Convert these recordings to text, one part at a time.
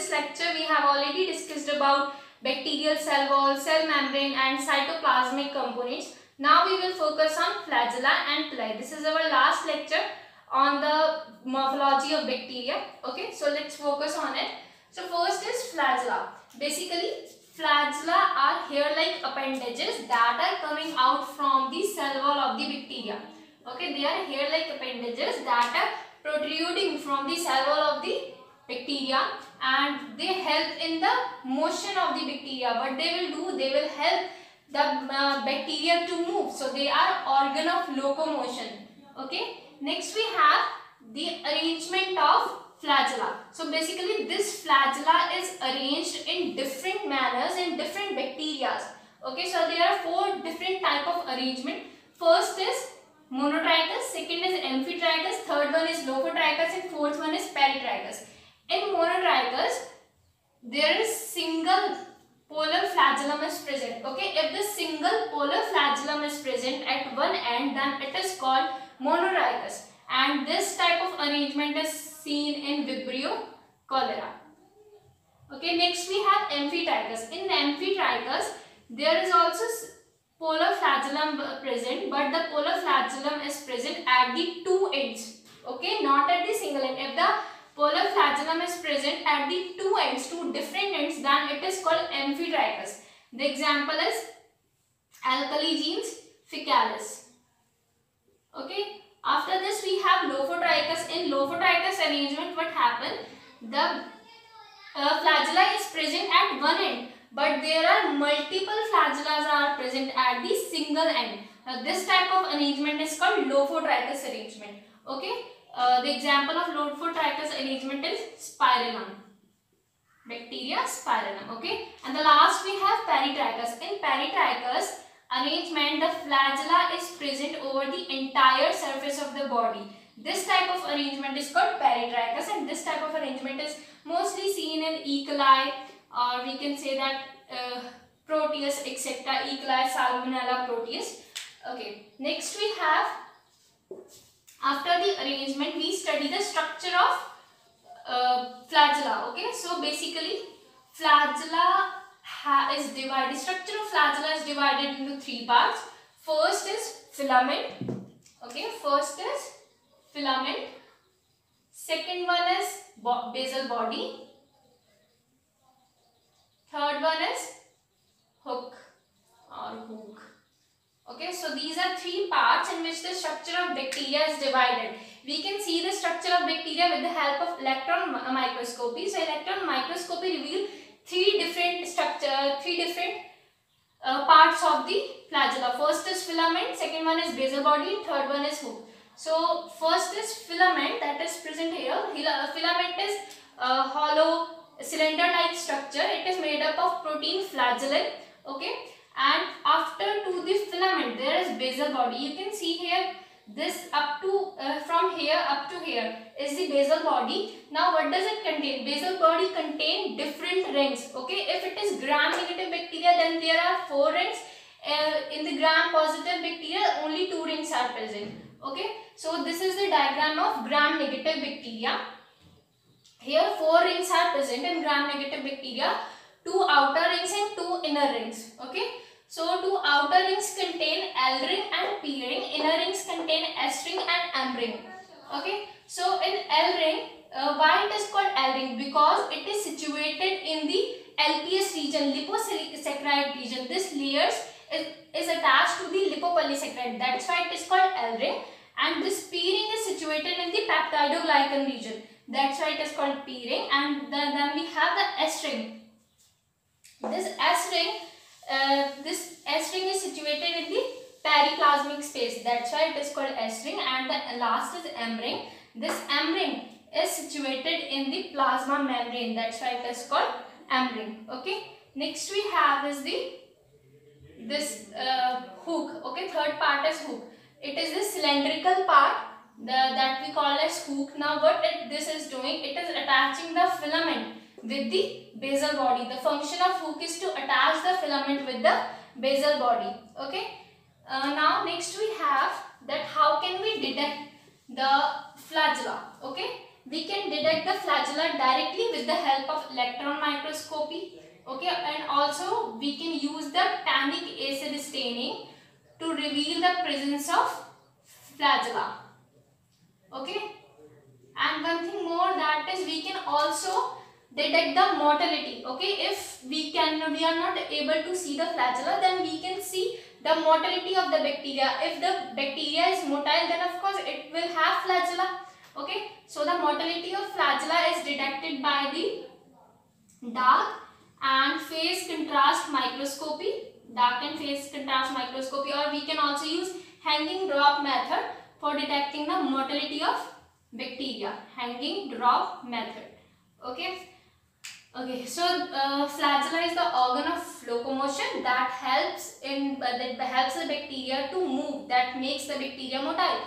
this lecture we have already discussed about bacterial cell wall, cell membrane and cytoplasmic components. Now we will focus on flagella and villi. This is our last lecture on the morphology of bacteria. Okay, so let's focus on it. So first is flagella. Basically, flagella are hair-like appendages that are coming out from the cell wall of the bacteria. Okay, they are hair-like appendages that are protruding from the cell wall of the bacteria, and they help in the motion of the bacteria. What they will do, they will help the bacteria to move. So they are organ of locomotion. Okay. Next we have the arrangement of flagella. So basically this flagella is arranged in different manners in different bacteria. Okay, so there are 4 different type of arrangement. First is monotrichous, second is amphitrichous, third one is lophotrichous and fourth one is peritrichous. In monotrichous, there is single polar flagellum is present. Okay, if the single polar flagellum is present at one end, then it is called monotrichous, and this type of arrangement is seen in Vibrio cholera. Okay, next we have amphitrichous. In amphitrichous, there is also polar flagellum present, but the polar flagellum is present at the 2 ends. Okay, not at the single end. If the polar flagellum is present at the 2 ends, 2 different ends, then it is called amphitrichous. The example is alkali genes faecalis. Okay. After this we have lophotrichous. In lophotrichous arrangement, what happened? The flagella is present at one end, but there are multiple flagellas are present at the single end. Now this type of arrangement is called lophotrichous arrangement. Okay. The example of lophotrichous arrangement is spirillum. Bacteria spirillum. Okay. And the last we have peritrichous. In peritrichous arrangement, the flagella is present over the entire surface of the body. This type of arrangement is called peritrichous, and this type of arrangement is mostly seen in E. coli, or we can say that Proteus, etc. E. coli, Salmonella, Proteus. Okay. Next we have, after the arrangement, we study the structure of flagella. Okay. So basically, flagella is divided. Structure of flagella is divided into 3 parts. First is filament. Okay, first is filament. Second one is basal body. Third one is hook or hook. Okay, so these are 3 parts in which the structure of bacteria is divided. We can see the structure of bacteria with the help of electron microscopy. So electron microscopy reveals 3 different parts of the flagella. First is filament, second one is basal body, third one is hook. So first is filament, that is present here. Filament is a hollow cylinder-like structure. It is made up of protein flagellin. Okay, and after to the filament there is basal body. You can see here this up to from here up to here is the basal body. Now what does it contain? Basal body contain different rings. Okay, if it is gram-negative bacteria, then there are 4 rings. In the gram-positive bacteria, only 2 rings are present. Okay, so this is the diagram of gram-negative bacteria. Here 4 rings are present in gram-negative bacteria, 2 outer rings and 2 inner rings. Okay, so 2 outer rings contain L ring and P ring, inner rings contain S ring and M ring. Okay, so in L ring, why it is called L ring? Because it is situated in the LPS region, liposaccharide region. This layers is attached to the lipopolysaccharide. That's why it is called L ring. And this P ring is situated in the peptidoglycan region. That's why it is called P ring. And then we have the S ring. This S ring is situated in the periplasmic space. That's why it is called S ring. And the last is M ring. This M ring is situated in the plasma membrane. That's why it is called M ring. Okay. Next we have is this hook. Okay. Third part is hook. It is the cylindrical part that we call as hook. Now what this is doing? It is attaching the filament with the basal body. The function of hook is to attach the filament with the basal body. Okay. Now next we have that how can we detect the flagella. Okay. we can detect the flagella directly with the help of electron microscopy. Okay, and also we can use the tannic acid staining to reveal the presence of flagella. Okay, and one thing more, that is we can also detect the motility. Okay, if we are not able to see the flagella, then we can see the motility of the bacteria. If the bacteria is motile, then of course it will have flagella. Okay, so the motility of flagella is detected by the dark and phase contrast microscopy, or we can also use hanging drop method for detecting the motility of bacteria. Hanging drop method. Okay. Okay, so flagella is the organ of locomotion that helps the bacteria to move, that makes the bacteria motile.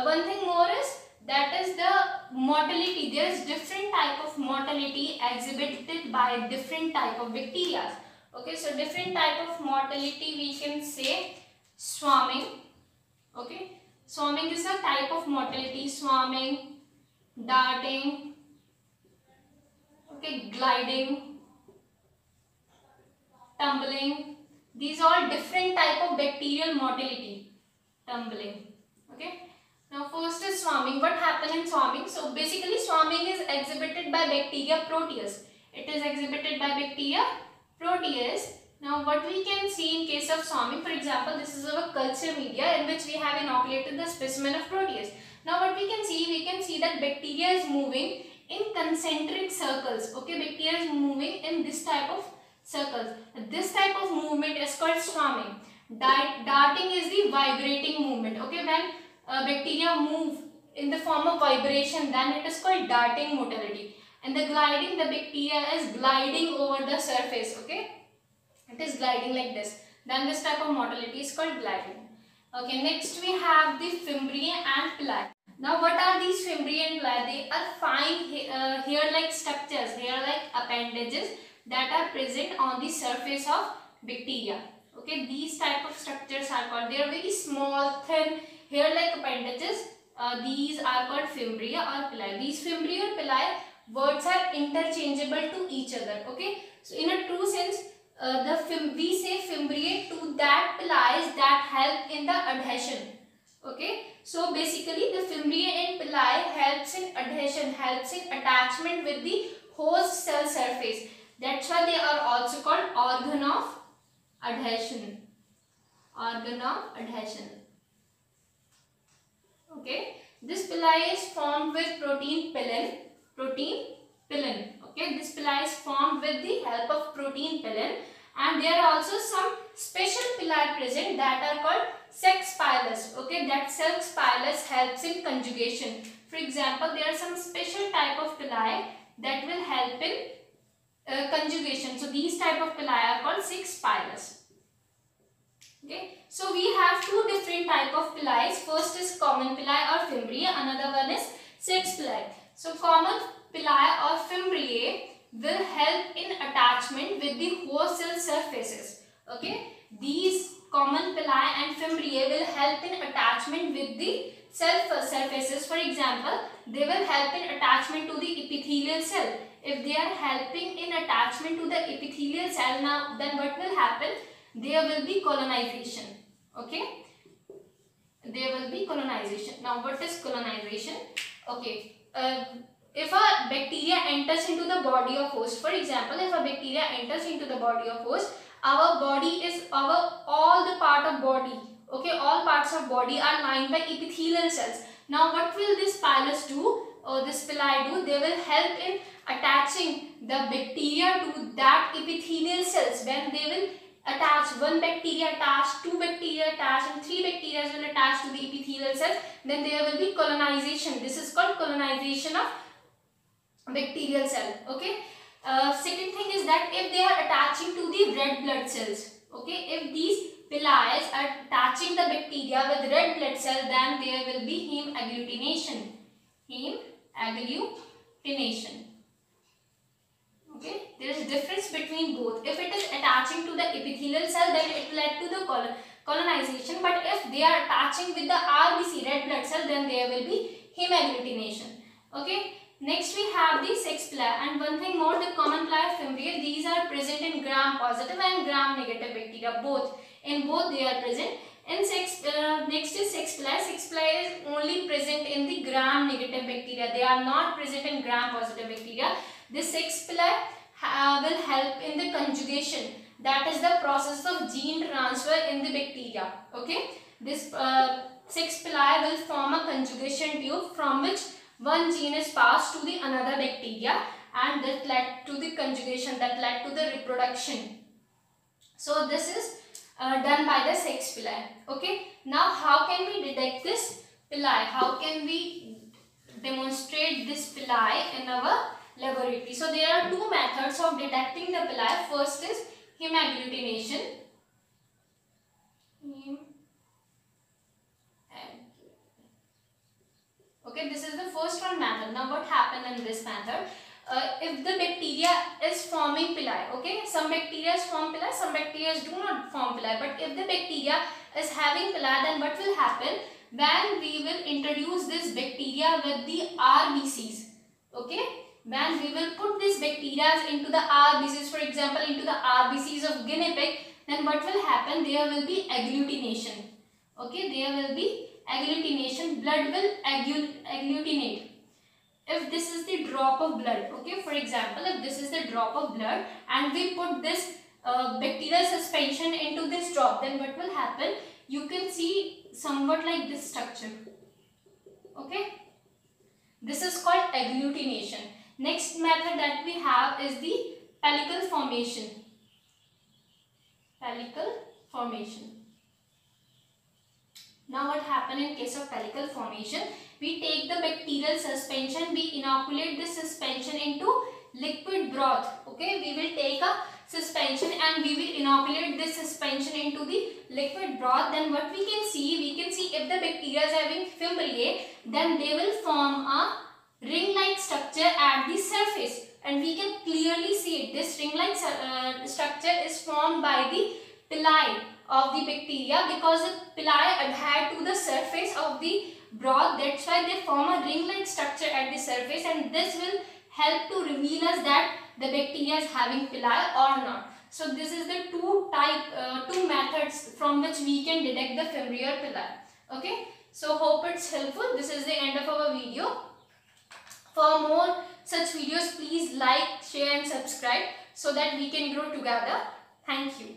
One thing more is, that is the motility. There is different type of motility exhibited by different type of bacteria. Okay, so different type of motility we can say swarming. Okay, swarming is a type of motility. Swarming, darting, okay, gliding, tumbling. These are different type of bacterial motility. Tumbling. Okay. Now first is swarming. What happens in swarming? So basically swarming is exhibited by bacteria proteus. It is exhibited by bacteria proteus. Now what we can see in case of swarming, for example, this is our culture media in which we have inoculated the specimen of proteus. Now what we can see that bacteria is moving in concentric circles. Okay, bacteria is moving in this type of circles. This type of movement is called swarming. Darting is the vibrating movement. Okay, when bacteria move in the form of vibration, then it is called darting motility. And the gliding, the bacteria is gliding over the surface. Okay, it is gliding like this. Then this type of motility is called gliding. Okay, next we have the fimbriae and pili. Now what are these fimbriae and pili? They are fine hair-like structures, hair-like appendages that are present on the surface of bacteria. Okay, these type of structures are called, they are very small, thin, hair-like appendages. These are called fimbriae or pili. These fimbriae or pili words are interchangeable to each other. Okay, so in a true sense, we say fimbriae to that pili that help in the adhesion. Okay, so basically the fimbriae and pili helps in adhesion, helps in attachment with the host cell surface. That's why they are also called organ of adhesion. Organ of adhesion. Okay, this pili is formed with protein pillin. Okay, this pili is formed with the help of protein pillin, and there are also some special pili present that are called sex pilus. Okay, that sex pilus helps in conjugation. For example, there are some special type of pili that will help in conjugation. So these type of pili are called sex pilus. Okay, so we have two different type of pili. First is common pili or fimbriae, another one is sex pili. So common pili or fimbriae will help in attachment with the host cell surfaces. Okay, these common pili and fimbriae will help in attachment with the cell surfaces. For example, they will help in attachment to the epithelial cell. If they are helping in attachment to the epithelial cell, now then what will happen? There will be colonization. Okay, there will be colonization. Now what is colonization? Okay, if a bacteria enters into the body of host, for example, if a bacteria enters into the body of host, our body is all the part of body. Okay, all parts of body are lined by epithelial cells. Now what will this pilus do, or this pili do? They will help in attaching the bacteria to that epithelial cells. When they will attach, one bacteria attach, two bacteria attach, and three bacteria will attach to the epithelial cells, then there will be colonization. This is called colonization of bacterial cell. Okay, second thing is that if they are attaching to the red blood cells, okay, if these pili are attaching the bacteria with red blood cell, then there will be heme agglutination. Heme agglutination. Okay, there is difference between both. If it is attaching to the epithelial cell, then it will lead to the colonization. But if they are attaching with the RBC, red blood cell, then there will be heme agglutination. Okay, Next we have the sex pili, and one thing more, the common pili fimbriae, these are present in gram positive and gram negative bacteria, both. In both they are present. In next is sex pili. Sex pili is only present in the gram negative bacteria. They are not present in gram positive bacteria. This sex pili will help in the conjugation. That is the process of gene transfer in the bacteria. Okay. This sex pili will form a conjugation tube from which one gene is passed to the another bacteria, and that led to the conjugation, that led to the reproduction. So this is done by the sex pili. Okay. Now how can we detect this pili? How can we demonstrate this pili in our laboratory? So there are two methods of detecting the pili. First is hemagglutination. Okay, this is the first one method. Now what happened in this method? If the bacteria is forming pili, okay, some bacteria form pili, some bacteria do not form pili. But if the bacteria is having pili, then what will happen? When we will introduce this bacteria with the RBCs, okay, when we will put these bacteria into the RBCs, for example, into the RBCs of guinea pig, then what will happen? There will be agglutination. Okay, there will be agglutination. Blood will agglutinate. If this is the drop of blood, okay, for example, if this is the drop of blood and we put this bacterial suspension into this drop, then what will happen? You can see somewhat like this structure. Okay, this is called agglutination. Next method that we have is the pellicle formation. Pellicle formation. Now what happen in case of pellicle formation? We take the bacterial suspension, we inoculate this suspension into liquid broth. Okay, we will take a suspension and we will inoculate this suspension into the liquid broth. Then what we can see if the bacteria is having fimbriae, then they will form a ring-like structure at the surface, and we can clearly see it. This ring-like structure is formed by the pili of the bacteria, because the pili adhere to the surface of the broth. That's why they form a ring-like structure at the surface, and this will help to reveal us that the bacteria is having pili or not. So this is the two methods from which we can detect the fimbriae or pili. Okay. So hope it's helpful. This is the end of our video. For more such videos, please like, share and subscribe so that we can grow together. Thank you.